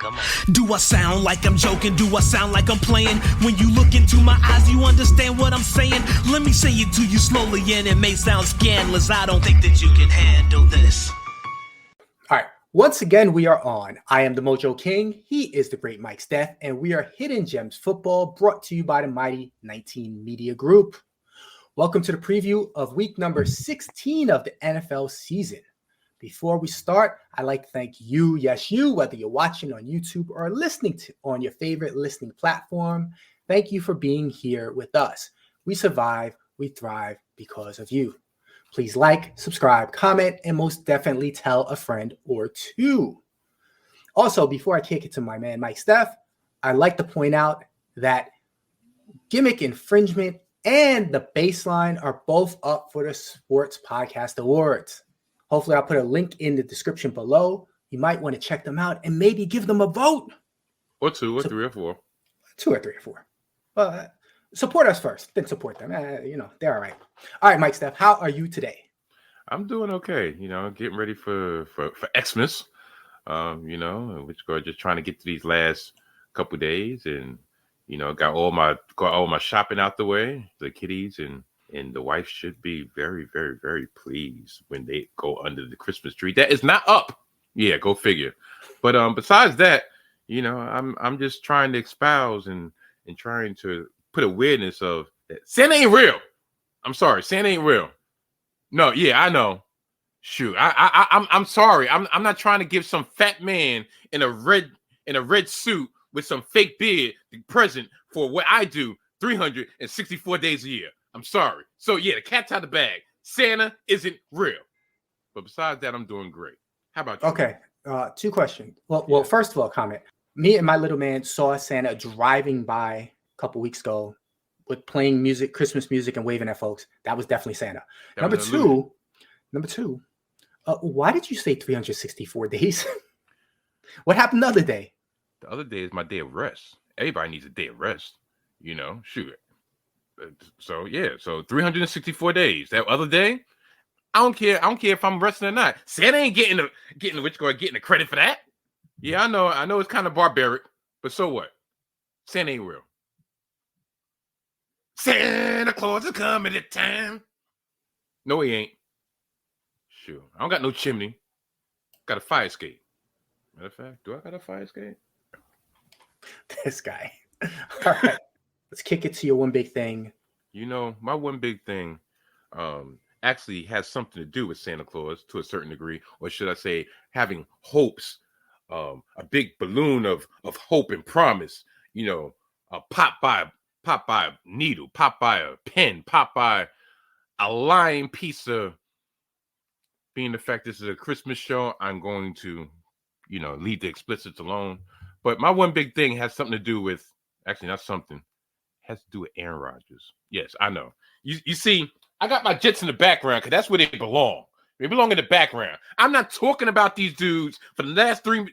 Come on. Do I sound like I'm joking? Do I sound like I'm playing? When you look into my eyes, you understand what I'm saying? Let me say it to you slowly, and it may sound scandalous. I don't think that you can handle this. All right. Once again, we are on. I am the Mojo King. He is the great Mike Steph, and we are Hidden Gems Football, brought to you by the mighty 19 Media Group. Welcome to the preview of week number 16 of the NFL season. Before we start, I'd like to thank you, yes, you, whether you're watching on YouTube or listening to on your favorite listening platform. Thank you for being here with us. We survive, we thrive because of you. Please like, subscribe, comment, and most definitely tell a friend or two. Also, before I kick it to my man, Mike Steph, I'd like to point out that Gimmick, Infringement, and The Baseline are both up for the Sports Podcast Awards. Hopefully, I'll put a link in the description below. You might want to check them out and maybe give them a vote. Or two, or three, or four. 2 or 3 or 4. Support us first, then support them. They're all right. All right, Mike Steph, how are you today? I'm doing okay. Getting ready for Xmas. Which we're just trying to get to these last couple days, and got all my shopping out the way. The kiddies and the wife should be very, very, very pleased when they go under the Christmas tree. That is not up. Yeah, go figure. But besides that, I'm just trying to espouse and trying to put awareness of that Santa ain't real. I'm sorry, Santa ain't real. No, yeah, I know. Shoot, I'm sorry. I'm not trying to give some fat man in a red suit with some fake beard the present for what I do 364 days a year. I'm sorry. So yeah, the cat's out of the bag. Santa isn't real. But besides that, I'm doing great. How about you? Okay, 2 questions. Well, first of all, comment. Me and my little man saw Santa driving by a couple weeks ago with playing music, Christmas music, and waving at folks. That was definitely Santa. Number two, why did you say 364 days? What happened the other day? The other day is my day of rest. Everybody needs a day of rest. Shoot. So 364 days. That other day, I don't care if I'm resting or not. Santa ain't getting the credit for that. Yeah, I know it's kind of barbaric, but so what? Santa ain't real. Santa Claus is coming to town. No, he ain't. Sure. I don't got no chimney. Got a fire escape. Matter of fact, do I got a fire escape? This guy. All right. Let's kick it to your one big thing. My one big thing actually has something to do with Santa Claus to a certain degree, or should I say having hopes, a big balloon of hope and promise, pop by a needle, pop by a pen, pop by a lying piece of, being the fact this is a Christmas show, I'm going to, leave the explicits alone. But my one big thing has something to do with, actually not something, has to do with Aaron Rodgers. Yes, I know. You see, I got my Jets in the background because that's where they belong. They belong in the background. I'm not talking about these dudes for the last three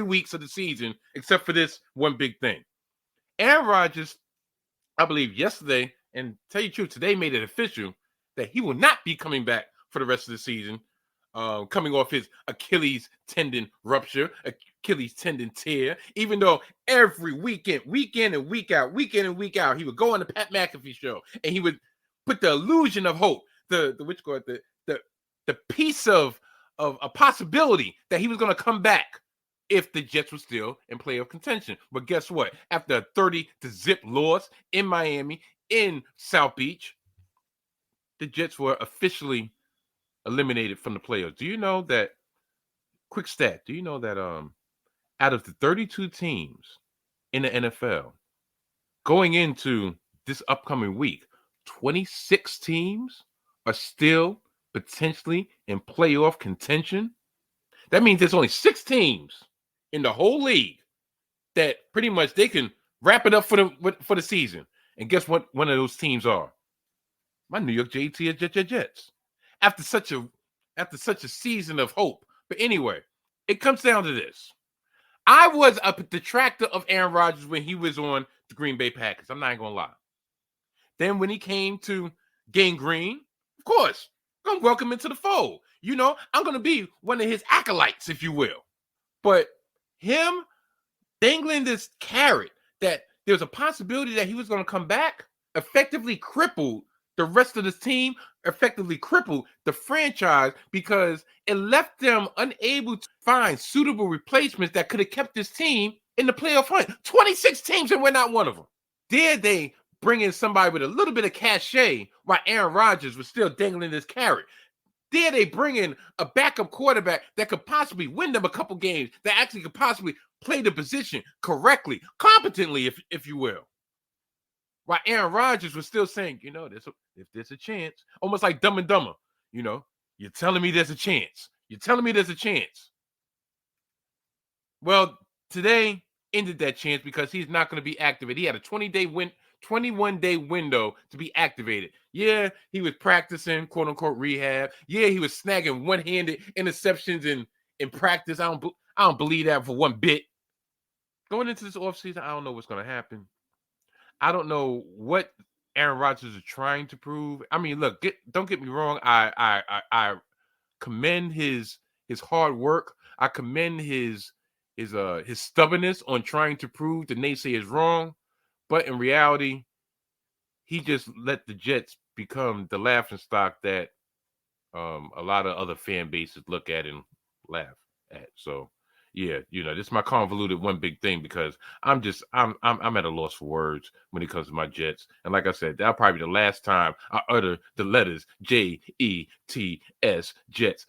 weeks of the season, except for this one big thing. Aaron Rodgers, I believe yesterday, and tell you the truth, today made it official that he will not be coming back for the rest of the season, coming off his Achilles tendon rupture, Achilles tendon tear, even though every week in and week out, he would go on the Pat McAfee show and he would put the illusion of hope, the piece of a possibility that he was going to come back if the Jets were still in playoff contention. But guess what? After a 30-0 loss in Miami, in South Beach, the Jets were officially eliminated from the playoffs. Do you know that, quick stat, do you know that out of the 32 teams in the NFL going into this upcoming week, 26 teams are still potentially in playoff contention? That means there's only 6 teams in the whole league that pretty much they can wrap it up for the season. And guess what one of those teams are? My New York Jets. After such a season of hope. But anyway, it comes down to this. I was a detractor of Aaron Rodgers when he was on the Green Bay Packers. I'm not going to lie. Then when he came to Gang Green, of course, I'm going to welcome him into the fold. I'm going to be one of his acolytes, if you will. But him dangling this carrot that there's a possibility that he was going to come back, effectively crippled the rest of the team, effectively crippled the franchise, because it left them unable to find suitable replacements that could have kept this team in the playoff hunt. 26 teams and we're not one of them. Did they bring in somebody with a little bit of cachet while Aaron Rodgers was still dangling this carrot? Did they bring in a backup quarterback that could possibly win them a couple games, that actually could possibly play the position correctly, competently, if you will? While Aaron Rodgers was still saying, if there's a chance, almost like Dumb and Dumber, you're telling me there's a chance. You're telling me there's a chance. Well, today ended that chance because he's not going to be activated. He had a 21-day window to be activated. Yeah, he was practicing, quote unquote, rehab. Yeah, he was snagging one-handed interceptions in practice. I don't believe that for one bit. Going into this offseason, I don't know what's going to happen. I don't know what Aaron Rodgers is trying to prove. I mean, look, don't get me wrong. I commend his hard work. I commend his stubbornness on trying to prove the naysayers wrong. But in reality, he just let the Jets become the laughingstock that a lot of other fan bases look at and laugh at. So, yeah, this is my convoluted one big thing, because I'm at a loss for words when it comes to my Jets. And like I said, that'll probably be the last time I utter the letters Jets, Jets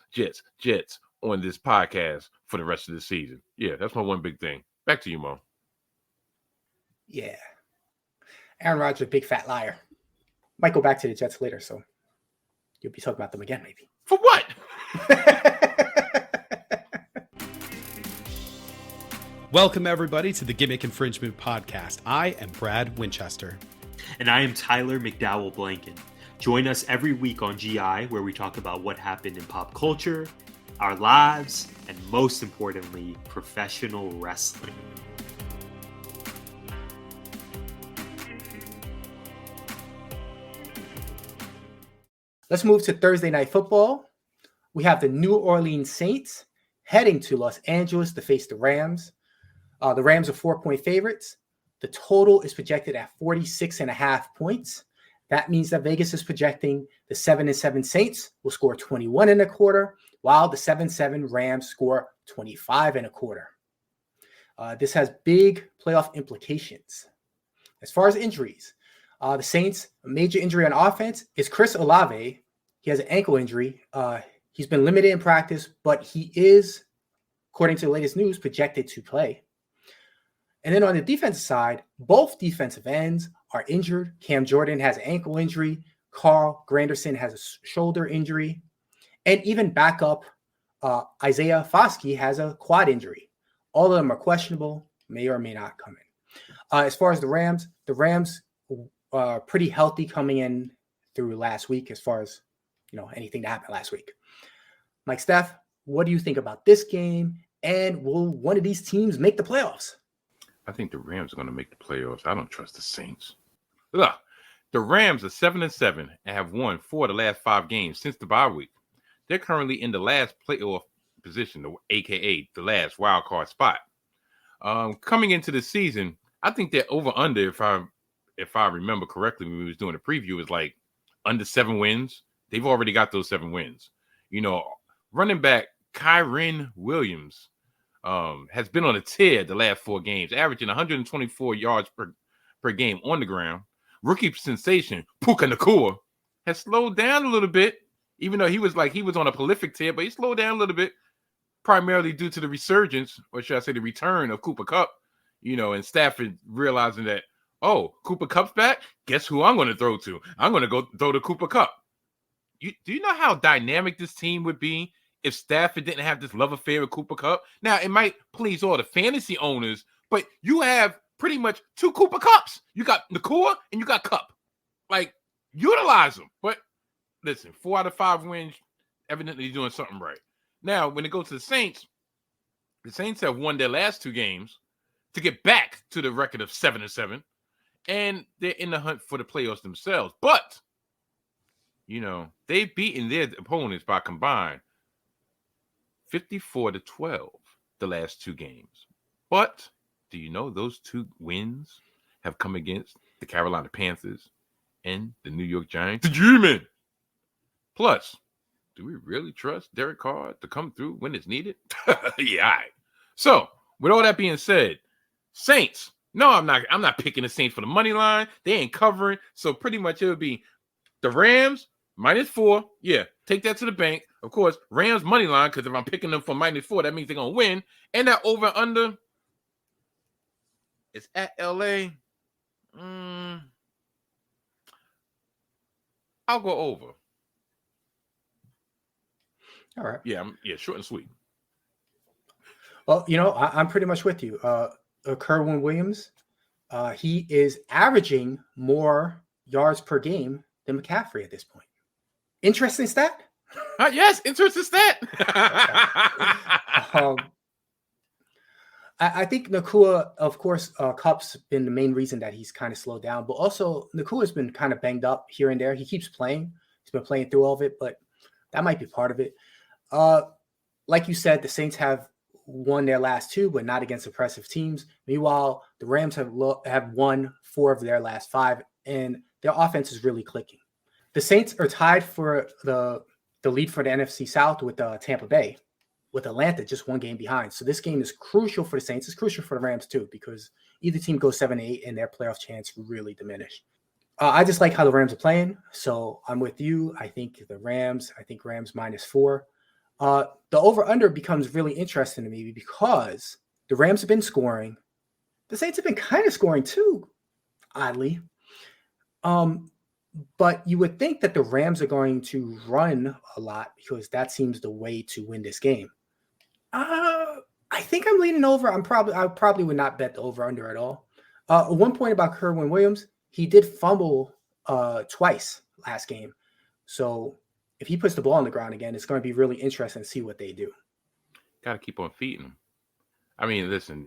on this podcast for the rest of the season. Yeah, that's my one big thing. Back to you, Mo. Yeah. Aaron Rodgers, big fat liar. Might go back to the Jets later, so you'll be talking about them again, maybe. For what? Welcome, everybody, to the Gimmick Infringement Podcast. I am Brad Winchester. And I am Tyler McDowell Blanken. Join us every week on GI, where we talk about what happened in pop culture, our lives, and most importantly, professional wrestling. Let's move to Thursday Night Football. We have the New Orleans Saints heading to Los Angeles to face the Rams. The Rams are 4-point favorites. The total is projected at 46.5 points. That means that Vegas is projecting the 7-7 Saints will score 21.25, while the 7-7 Rams score 25.25. This has big playoff implications. As far as injuries, the Saints, a major injury on offense is Chris Olave. He has an ankle injury. He's been limited in practice, but he is, according to the latest news, projected to play. And then on the defensive side, both defensive ends are injured. Cam Jordan has an ankle injury. Carl Granderson has a shoulder injury. And even backup Isaiah Foskey has a quad injury. All of them are questionable, may or may not come in. As far as the Rams are pretty healthy coming in through last week, as far as anything that happened last week. Mike Steph, what do you think about this game? And will one of these teams make the playoffs? I think the Rams are going to make the playoffs. I don't trust the Saints. Look, the Rams are 7-7 and have won 4 of the last 5 games since the bye week. They're currently in the last playoff position, aka the last wild card spot. Coming into the season, I think they're over/under. If I remember correctly, when we was doing a preview, is like under 7 wins. They've already got those 7 wins. Running back Kyren Williams has been on a tear the last 4 games, averaging 124 yards per game on the ground. Rookie sensation Puka Nacua has slowed down a little bit, even though he was on a prolific tear, but he slowed down a little bit, primarily due to the resurgence, or should I say the return of Cooper Kupp, and Stafford realizing that, oh, Cooper Kupp's back? Guess who I'm going to throw to? I'm going to go throw to Cooper Kupp. Do you know how dynamic this team would be if Stafford didn't have this love affair with Cooper Kupp? Now, it might please all the fantasy owners, but you have pretty much 2 Cooper Kupps. You got Nacua and you got Kupp. Utilize them. But listen, 4 out of 5 wins, evidently doing something right. Now, when it goes to the Saints have won their last 2 games to get back to the record of 7-7, and they're in the hunt for the playoffs themselves. But, they've beaten their opponents by combined 54-12 the last 2 games. But do you know those 2 wins have come against the Carolina Panthers and the New York Giants? The G-Men. Plus, do we really trust Derek Carr to come through when it's needed? Yeah, all right. So, with all that being said, Saints. No, I'm not picking the Saints for the money line. They ain't covering. So pretty much it would be the Rams -4. Yeah, take that to the bank. Of course, Rams money line, because if I'm picking them for -4, that means they're gonna win. And that over under is at LA. I'll go over. All right. Yeah, short and sweet. Well, I'm pretty much with you. Kerwin Williams, he is averaging more yards per game than McCaffrey at this point. Interesting stat. Yes, interesting stat. I think Nakua, of course, Cup's been the main reason that he's kind of slowed down, but also Nakua's been kind of banged up here and there. He keeps playing. He's been playing through all of it, but that might be part of it. Like you said, the Saints have won their last 2, but not against impressive teams. Meanwhile, the Rams have won 4 of their last 5, and their offense is really clicking. The Saints are tied for the lead for the NFC South with Tampa Bay, with Atlanta just 1 game behind. So this game is crucial for the Saints. It's crucial for the Rams too, because either team goes 7-8 and their playoff chance really diminish. I just like how the Rams are playing, so I'm with you. I think Rams -4. The over-under becomes really interesting to me because the Rams have been scoring. The Saints have been kind of scoring too, oddly. But you would think that the Rams are going to run a lot because that seems the way to win this game. I think I'm leaning over. I probably would not bet the over-under at all. One point about Kerwin Williams, he did fumble twice last game. So if he puts the ball on the ground again, it's going to be really interesting to see what they do. Got to keep on feeding him. I mean, listen,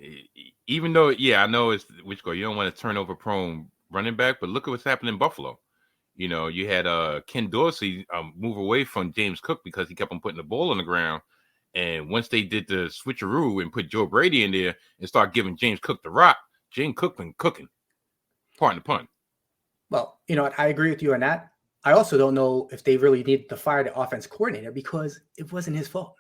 even though, I know it's which goal. You don't want to turnover prone running back, but look at what's happening in Buffalo. You had Ken Dorsey move away from James Cook because he kept on putting the ball on the ground. And once they did the switcheroo and put Joe Brady in there and start giving James Cook the rock, James Cook been cooking. Pardon the pun. Well, I agree with you on that. I also don't know if they really need to fire the offense coordinator because it wasn't his fault.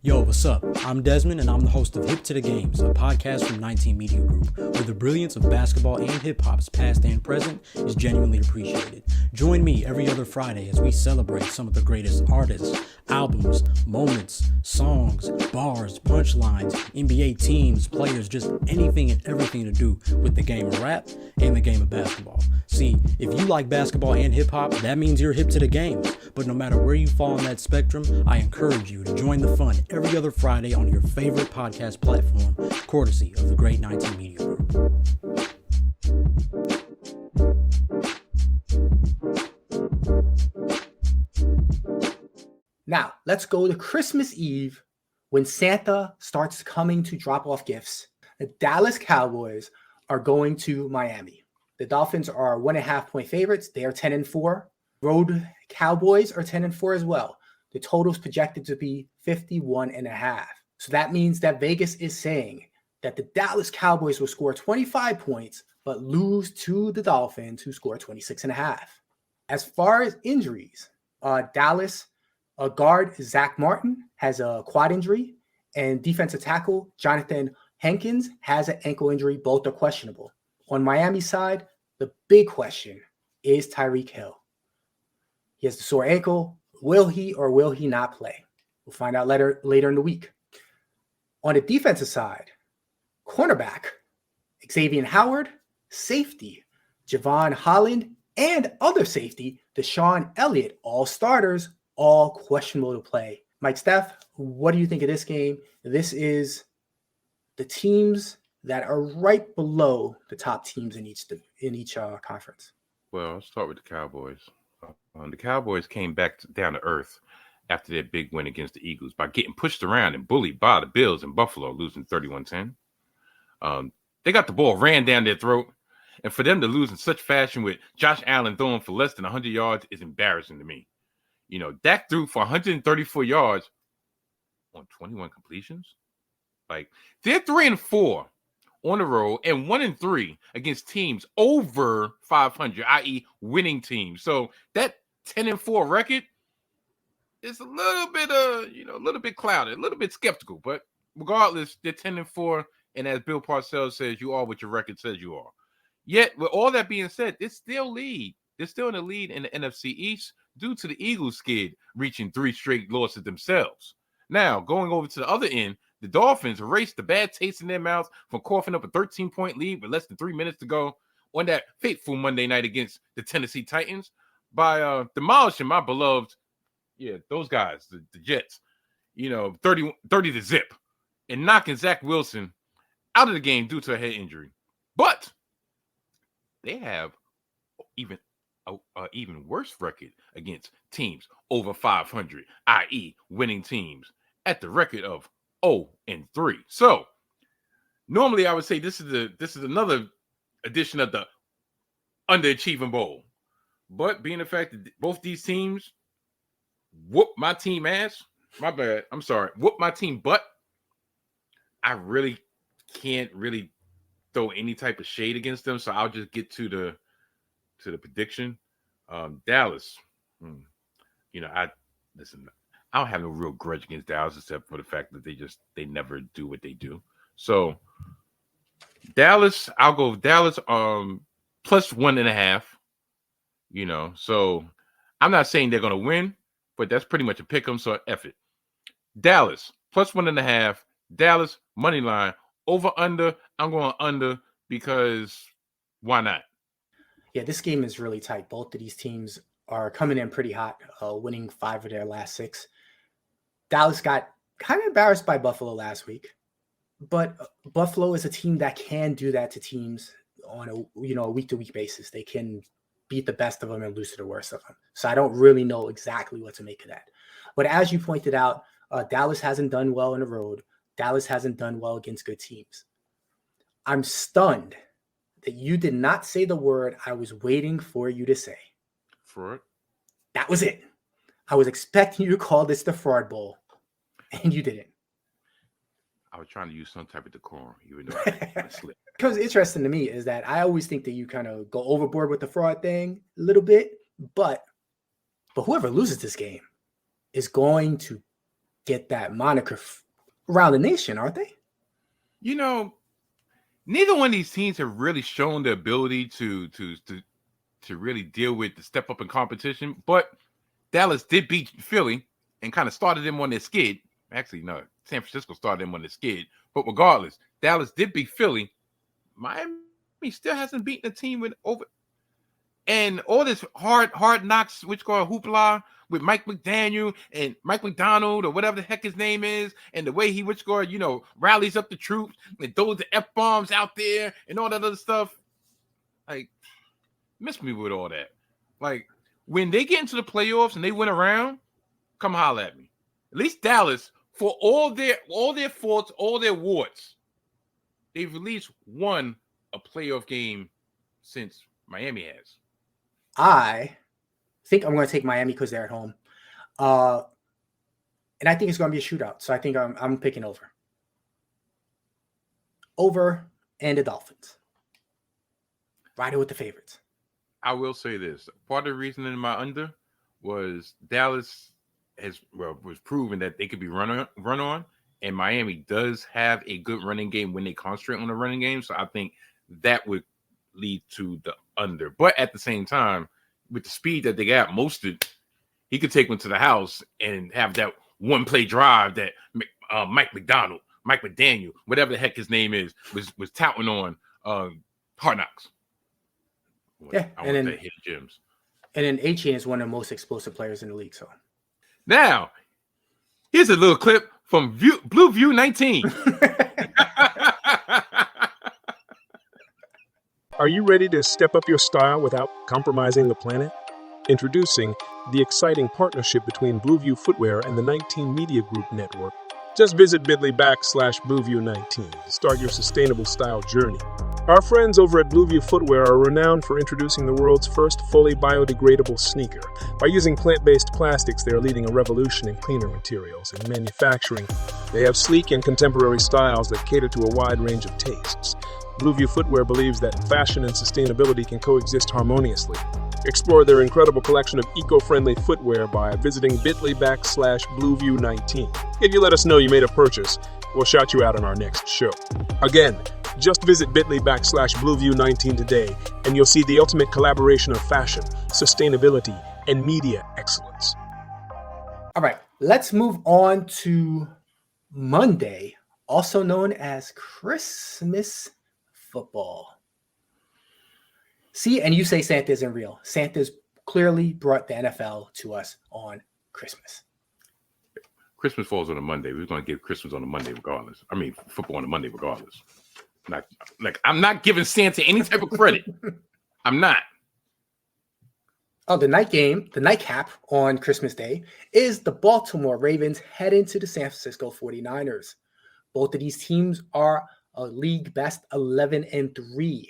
Yo, what's up? I'm Desmond, and I'm the host of Hip to the Games, a podcast from 19 Media Group, where the brilliance of basketball and hip-hop's past and present is genuinely appreciated. Join me every other Friday as we celebrate some of the greatest artists, albums, moments, songs, bars, punchlines, NBA teams, players, just anything and everything to do with the game of rap and the game of basketball. See, if you like basketball and hip-hop, that means you're hip to the games. But no matter where you fall on that spectrum, I encourage you to join the fun every other Friday on your favorite podcast platform, courtesy of the great 19 Media Group. Now, let's go to Christmas Eve when Santa starts coming to drop off gifts. The Dallas Cowboys are going to Miami. The Dolphins are 1.5-point favorites. They are 10-4. Road Cowboys are 10-4 as well. The total is projected to be 51.5. So that means that Vegas is saying that the Dallas Cowboys will score 25 points, but lose to the Dolphins, who score 26.5. As far as injuries, Dallas guard Zach Martin has a quad injury, and defensive tackle Jonathan Hankins has an ankle injury. Both are questionable. On Miami's side, the big question is Tyreek Hill. He has the sore ankle. Will he or will he not play? We'll find out later in the week. On the defensive side, cornerback Xavier Howard, safety Javon Holland, and other safety Deshaun Elliott, all starters, all questionable to play. Mike Steph, what do you think of this game? This is the teams that are right below the top teams in each conference. Well, I'll start with the Cowboys. The Cowboys came back down to earth after their big win against the Eagles by getting pushed around and bullied by the Bills in Buffalo, losing 31-10. They got the ball ran down their throat, and for them to lose in such fashion with Josh Allen throwing for less than 100 yards is embarrassing to me. Dak threw for 134 yards on 21 completions. Like they're 3-4 on the road and 1-3 against teams over 500, i.e., winning teams. So that 10-4 record is a little bit, a little bit clouded, a little bit skeptical. But regardless, they're 10-4, and as Bill Parcells says, you are what your record says you are. Yet, with all that being said, they still lead. They're still in the lead in the NFC East due to the Eagles skid reaching 3 straight losses themselves. Now, going over to the other end, the Dolphins erased the bad taste in their mouths from coughing up a 13-point lead with less than 3 minutes to go on that fateful Monday night against the Tennessee Titans by demolishing my beloved, those guys, the Jets, 30 to zip, and knocking Zach Wilson out of the game due to a head injury. But they have even worse record against teams over 500, i.e., winning teams, at the record of 0-3. So normally I would say this is another edition of the underachieving bowl. But being the fact that both these teams whoop my team ass, whoop my team butt, I really can't really throw any type of shade against them. So I'll just get to the prediction. Dallas, I don't have no real grudge against Dallas except for the fact that they never do what they do. So Dallas, I'll go Dallas plus 1.5. So I'm not saying they're gonna win, but that's pretty much a pick 'em. So F it. Dallas plus 1.5. Dallas money line over under. I'm going under because why not? Yeah, this game is really tight. Both of these teams are coming in pretty hot, winning 5 of their last 6. Dallas got kind of embarrassed by Buffalo last week, but Buffalo is a team that can do that to teams on a week-to-week basis. They can beat the best of them and lose to the worst of them. So I don't really know exactly what to make of that. But as you pointed out, Dallas hasn't done well on the road. Dallas hasn't done well against good teams. I'm stunned that you did not say the word I was waiting for you to say. Fraud? That was it. I was expecting you to call this the Fraud Bowl, and you didn't. I was trying to use some type of decorum, even though I slipped. What's interesting to me is that I always think that you kind of go overboard with the fraud thing a little bit, but whoever loses this game is going to get that moniker around the nation, aren't they? Neither one of these teams have really shown the ability to really deal with the step up in competition, but Dallas did beat Philly and kind of started them on their skid. Actually, no, San Francisco started them on their skid. But regardless, Dallas did beat Philly. Miami still hasn't beaten a team with over. And all this hard knocks, which called hoopla with Mike McDaniel and Mike McDonald or whatever the heck his name is, and the way he rallies up the troops and throws the F-bombs out there and all that other stuff. Like, miss me with all that. Like, when they get into the playoffs and they win around, come holler at me. At least Dallas, for all their faults, all their warts, they've at least won a playoff game since Miami has. I think I'm going to take Miami because they're at home. And I think it's going to be a shootout. So I think I'm picking over. Over and the Dolphins. Riding with the favorites. I will say this. Part of the reason in my under was Dallas was proven that they could be run on, and Miami does have a good running game when they concentrate on the running game. So I think that would lead to the under. But at the same time, with the speed that they got, he could take one to the house and have that one play drive that Mike McDaniel, whatever the heck his name is, was touting on Hard Knocks. Yeah, I want that hit gems. And then A-Chain is one of the most explosive players in the league. So now, here's a little clip from Blueview 19. Are you ready to step up your style without compromising the planet? Introducing the exciting partnership between Blueview Footwear and the 19 Media Group Network. Just visit bit.ly/Blueview19 to start your sustainable style journey. Our friends over at Blueview Footwear are renowned for introducing the world's first fully biodegradable sneaker. By using plant-based plastics, they are leading a revolution in cleaner materials and manufacturing. They have sleek and contemporary styles that cater to a wide range of tastes. Blueview Footwear believes that fashion and sustainability can coexist harmoniously. Explore their incredible collection of eco-friendly footwear by visiting bit.ly/Blueview19. If you let us know you made a purchase, we'll shout you out on our next show. Again, just visit bit.ly/Blueview19 today, and you'll see the ultimate collaboration of fashion, sustainability, and media excellence. All right, let's move on to Monday, also known as Christmas football. See, and you say Santa isn't real. Santa's clearly brought the NFL to us on Christmas. Christmas falls on a Monday. We're going to give Christmas on a Monday regardless. I mean, football on a Monday regardless. I'm not giving Santa any type of credit. I'm not. Oh, the night game, the nightcap on Christmas Day is the Baltimore Ravens heading to the San Francisco 49ers. Both of these teams are a league best 11-3.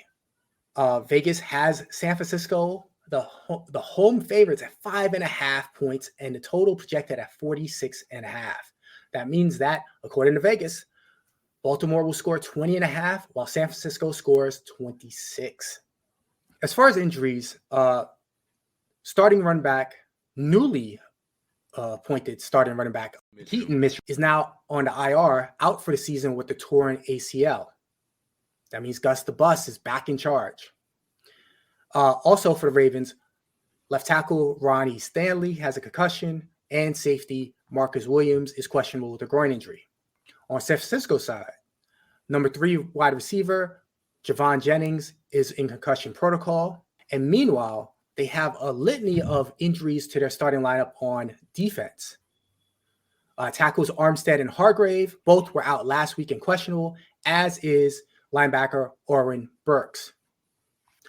Vegas has San Francisco, the home favorites, at 5.5 points, and the total projected at 46.5. That means that, according to Vegas, Baltimore will score 20.5, while San Francisco scores 26. As far as injuries, starting running back, newly appointed starting running back, Keaton Mitchell, is now on the IR, out for the season with the torn ACL. That means Gus the Bus is back in charge. Also for the Ravens, left tackle Ronnie Stanley has a concussion, and safety Marcus Williams is questionable with a groin injury. On San Francisco side, number 3 wide receiver Javon Jennings is in concussion protocol. And meanwhile, they have a litany of injuries to their starting lineup on defense. Tackles Armstead and Hargrave both were out last week and questionable, as is linebacker Oren Burks.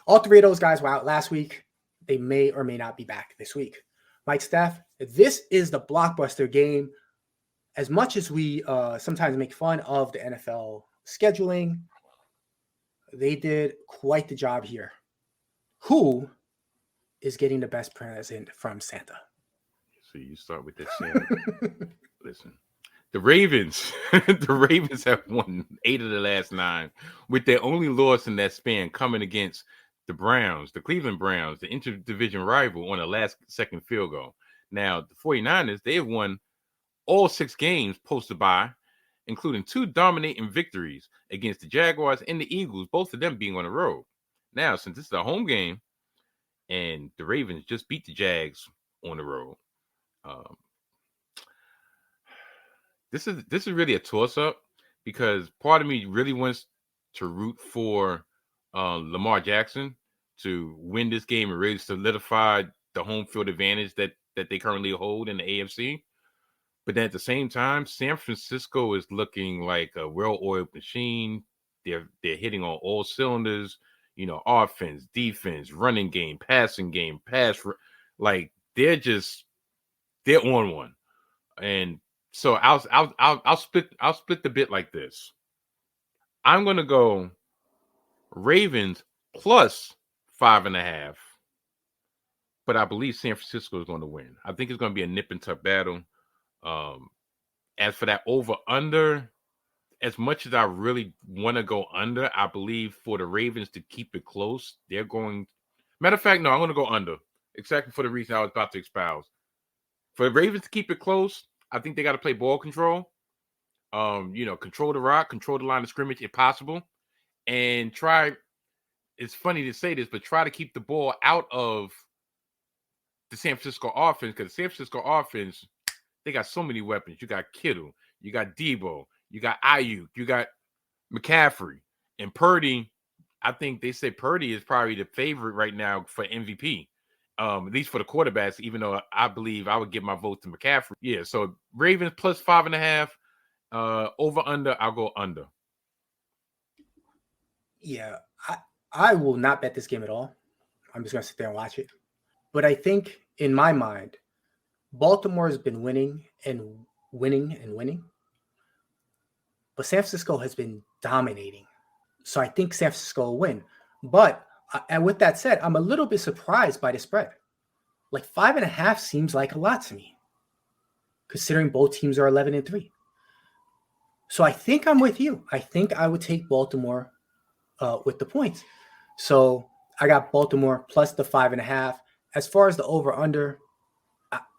All 3 of those guys were out last week. They may or may not be back this week. Mike Steph, this is the blockbuster game. As much as we sometimes make fun of the NFL scheduling, they did quite the job here. Who is getting the best present from Santa? So you start with this Santa. Listen, the Ravens have won 8 of the last 9, with their only loss in that span coming against the Browns, the Cleveland Browns, the interdivision rival, on a last-second field goal. Now, the 49ers, they have won all 6 games post-bye, including 2 dominating victories against the Jaguars and the Eagles, both of them being on the road. Now, since this is a home game, and the Ravens just beat the Jags on the road, this is really a toss-up, because part of me really wants to root for Lamar Jackson to win this game and really solidify the home field advantage that they currently hold in the AFC. But then at the same time, San Francisco is looking like a well-oiled machine. They're hitting on all cylinders, offense, defense, running game, passing game, like they're on one. And so I'll split the bit like this. I'm gonna go Ravens plus 5.5, but I believe San Francisco is going to win. I think it's going to be a nip and tuck battle. As for that over under, as much as I really want to go under, I believe for the Ravens to keep it close, they're going. Matter of fact, no, I'm going to go under, exactly for the reason I was about to espouse. For the Ravens to keep it close, I think they got to play ball control. Control the rock, control the line of scrimmage if possible, and try. It's funny to say this, but try to keep the ball out of the San Francisco offense, because the San Francisco offense, they got so many weapons. You got Kittle, you got Debo, you got Ayuk, you got McCaffrey, and Purdy. I think they say Purdy is probably the favorite right now for MVP, at least for the quarterbacks, even though I believe I would give my vote to McCaffrey. Yeah, so Ravens plus 5.5, over under, I'll go under. Yeah, I will not bet this game at all. I'm just going to sit there and watch it. But I think, in my mind, Baltimore has been winning and winning and winning. But San Francisco has been dominating. So I think San Francisco will win. But and with that said, I'm a little bit surprised by the spread. Like 5.5 seems like a lot to me, considering both teams are 11-3. So I think I'm with you. I think I would take Baltimore with the points. So I got Baltimore plus the 5.5. As far as the over-under,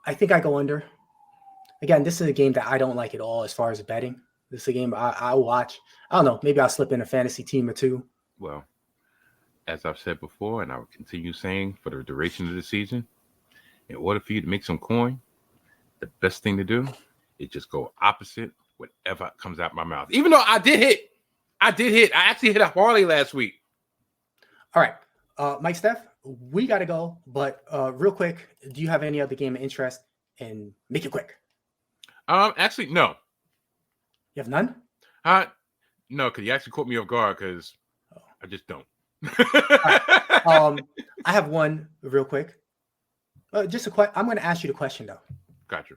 I think I go under. Again, this is a game that I don't like at all as far as betting. This is a game I'll watch. I don't know. Maybe I'll slip in a fantasy team or two. Well, as I've said before, and I will continue saying for the duration of the season, in order for you to make some coin, the best thing to do is just go opposite whatever comes out my mouth. Even though I did hit. I actually hit a parlay last week. All right. Mike Steph, we got to go. But real quick, do you have any other game of interest? And make it quick. Actually, no. You have none? No, because you actually caught me off guard because I just don't. Right. I have one real quick. Just a question. I'm going to ask you the question, though. Gotcha.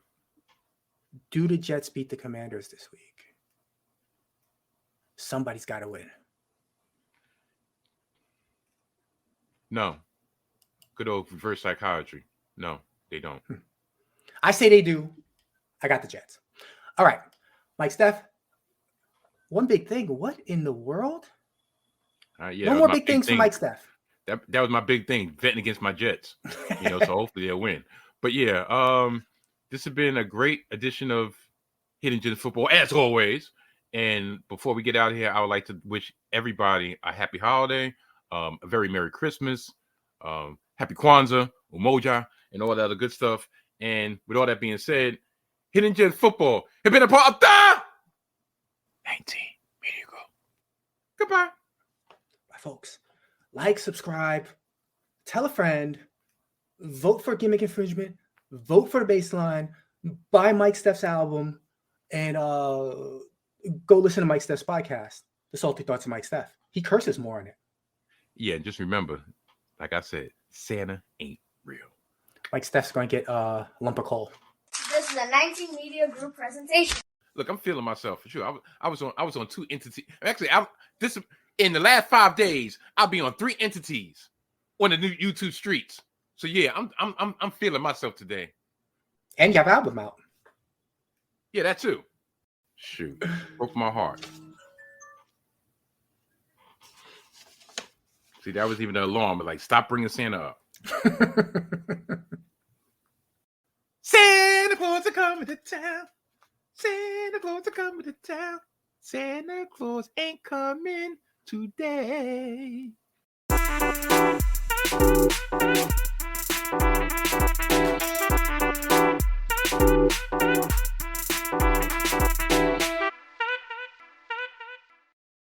Do the Jets beat the Commanders this week? Somebody's got to win. No. Good old reverse psychiatry. No, they don't. I say they do. I got the Jets. All right. Mike Steph, one big thing. What in the world? Yeah, no more big things for Mike Steph. That was my big thing, betting against my Jets. So hopefully they'll win. But yeah, this has been a great edition of Hidden Gems Football, as always. And before we get out of here, I would like to wish everybody a happy holiday, a very Merry Christmas, Happy Kwanzaa, Umoja, and all that other good stuff. And with all that being said, Hidden Gems Football has been a part of the 19 Media Group. Goodbye. Bye, folks. Like, subscribe, tell a friend, vote for Gimmick Infringement, vote for the Baseline, buy Mike Steph's album, and go listen to Mike Steph's podcast, The Salty Thoughts of Mike Steph. He curses more in it. Yeah, just remember, like I said, Santa ain't real. Mike Steph's going to get a lump of coal. This is a 19 Media Group presentation. Look, I'm feeling myself for sure. I was on 2 entities. Actually, in the last 5 days, I'll be on 3 entities on the new YouTube streets. So yeah, I'm feeling myself today. And you have an album out. Yeah, that too. Shoot, broke my heart. See, that was even an alarm. But like, stop bringing Santa up. Santa Claus are coming to town. Santa Claus are coming to town. Santa Claus ain't coming today.